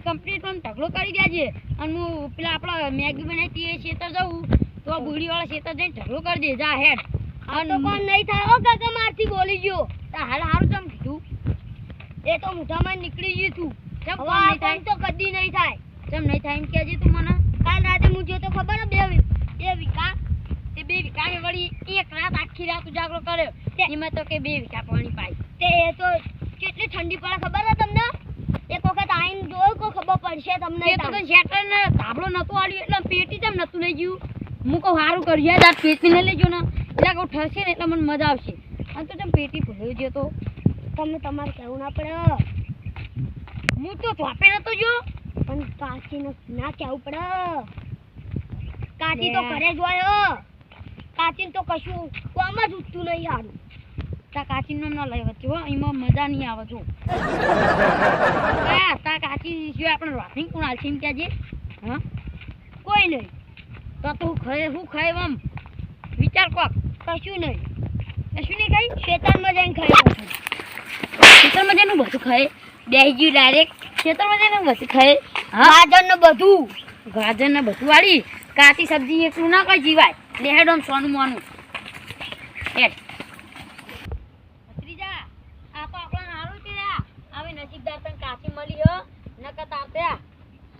complete on ઢગલો કરી દેજે અને હું પેલા આપડા મેગી બનાવી એ ખેતર જવું તો બુડી વાળા ખેતર જઈને ઢગલો કરી દે જા હેડ અને તો કોણ નહીં થાય ઓ કાકા મારથી બોલી ગયો તા હાલ હારું તમ કીધું એ તો મુઠામાં નીકળી ગયું તું કેમ કોણ નહીં થાય તો કદી નહીં થાય કેમ નહીં થાય એમ કેજે તું મને કાલ રાતે હું જો તો ખબર ને બે વીઘા તે 2 વીઘા વળી એક રાત આખી રાત ઉજાગરો કર્યો એમાં તો કે 2 વીઘા પાણી પાઈ તે એ તો કેટલી ઠંડી પડે ખબર છે તમને એક વખત આઈન જોયો કો ખબર પડશે તમને એ તો શેટર ને ધાબળો નતો આલ્યો એટલે પેટી તેમ નતું લઈ ગયું હું કહું સારું કર્યું યાર પેટી ને લેજો ને એટલે કહું ઠરશે ને એટલે મને મજા આવશે અને તો તેમ પેટી ભૂલ્યો ગયો તો તમને તમારે કહેવું ના પડે હું તો ધોપે નતો જો પણ કાચીને ના કહેવું પડે કાચી તો ઘરે જોયો કાચીને તો કશું કોમ જ ઉઠતું નહીં હારું તા કાચી નામ ના લઈ વચ્ચે હો એમાં મજા નહીં આવે છો તા કાચી જો આપણે રોટિંગ કોણ આલશે એમ કહેજે હા કોઈ નહીં તો હું ખાય આમ વિચાર કોક કશું નહીં ખાઈ ખેતરમાં જઈને ખાય ખેતરમાં જઈને બધું ખાય બેસી ગયું ડાયરેક્ટ ખેતરમાં જઈને બધું ખાય હા ગાજર ને બધું વાળી કાચી સબ્જી એકલું ના કઈ જીવાય લેહેડ આમ સોનું મોનું હેડ નસીબદાર તને કાચી મળી હો નકર તાત્યા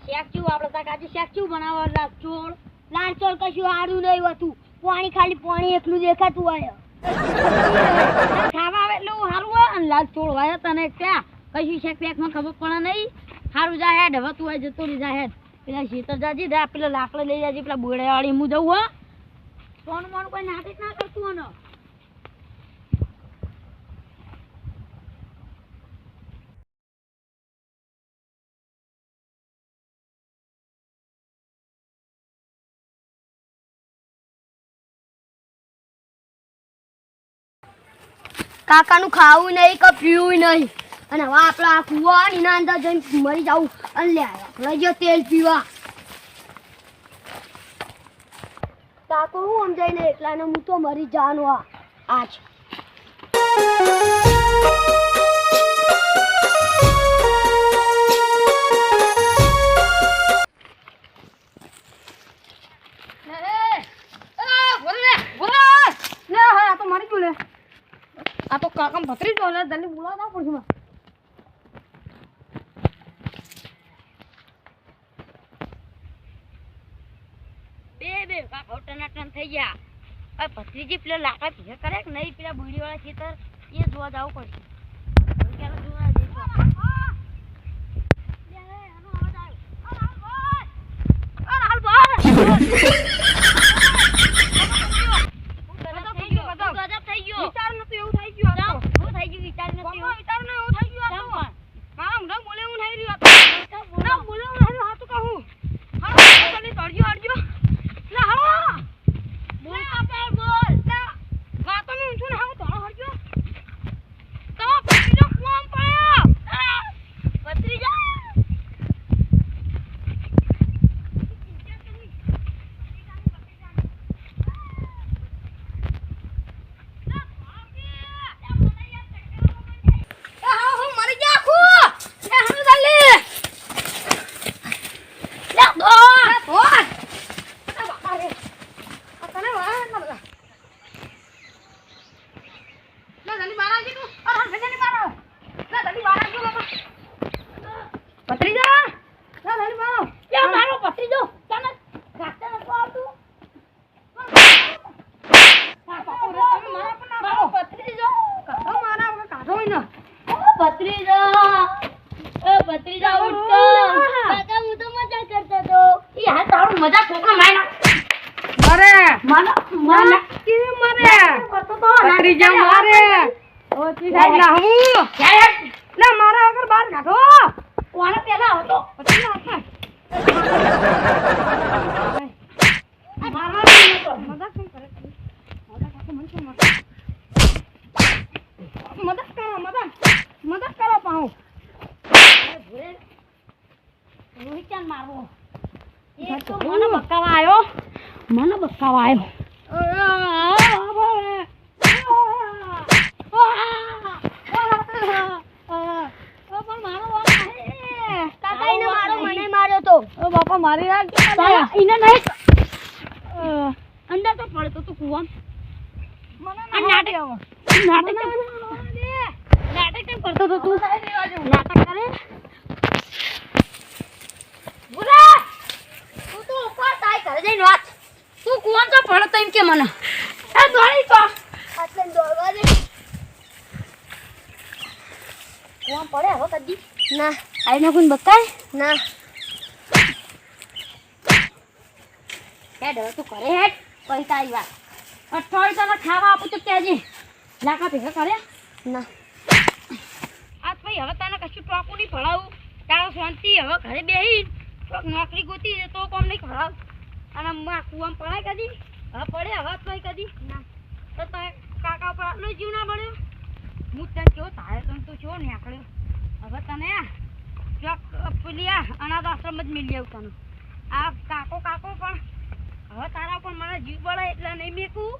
શેક ચૂ આપણે તા કાચી શેક ચૂ બનાવવા લાલ ચોળ કશું હારું નહીં હોતું પાણી ખાલી પાણી એકલું દેખાતું હોય ખાવા આવે એટલે હારું હોય અને લાલ ચોળ હોય તને ત્યાં કશું શેક પેકમાં ખબર પડે નહીં હારું જા હેડ હવે તું જતો રહી જા હેડ પેલા શીતર જાજી દે પેલા લાકડા લઈ જાજી પેલા બોડાવાળી હું જવું હો સોનું મોનું કોઈ નાટક ના કરતું હોય ને કાકાનું ખાવું નહીં કે પીવું નહીં અને હવે આપણે આ કુવા એના અંદર જઈને મરી જવું અને લઈ જાઓ તેલ પીવા કાકો હું સમજાય ને એકલાને હું તો મરી જવાનું આજ આ તો કાકા ભત્રી તો જલ્દી બોલાવતા પડશે બે કાકા ટનાટન થઈ ગયા હવે ભત્રીજી પેલા લાકડા ભેગા કરે કે નહીં પેલા બુડી વાળા ખેતર એ જોવા જવું પડશે મદદ કરો પાઉ રોહિત ચાલ મારવો એ તો મને બકાવા આવ્યો બાપા મારી રાખ એને નહીં અંદર તો પડતો તું કુવા નાટક કેમ કરતો તો તું નાટક કરે બોલા તું તો ઉપર તાય ઘરે જઈને વાત તું કુવા તો પડતો એમ કે મને એ દોડી તો આટલે દોડવા દે કુવા પડે હવે કદી ના આઈને કોણ બકાય ના હેડ તું કરે હેડ કઈ તારી વાત અઠવાડિયું તને ખાવા આપું તો કહેજે લાકા ભેગા કરે ના આજ ભાઈ હવે તને કશું ટોકું નહીં ભણાવું તારો શાંતિ હવે ઘરે બેસી નોકરી ગોતી તો કોમ નહીં ભણાવ અને કુવામાં પડાય કદી હવે પડે હવે ભાઈ કદી ના તો કાકા ઉપર આટલો જીવ ના બન્યો હું તને કેવો તારે તને તું છો નીકળ્યો હવે તને ચોક પેલી અનાથ આશ્રમ જ મિલી આવું તને આ કાકો પણ હવે તારા પણ મને જીવ પડે એટલે નહીં મેકું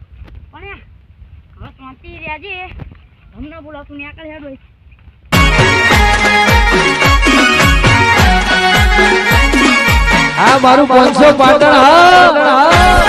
પણ હવે શાંતિ રહેજે હમણાં બોલાવતું ને આગળ હેડ હોય આ મારું 500 પાટણ હા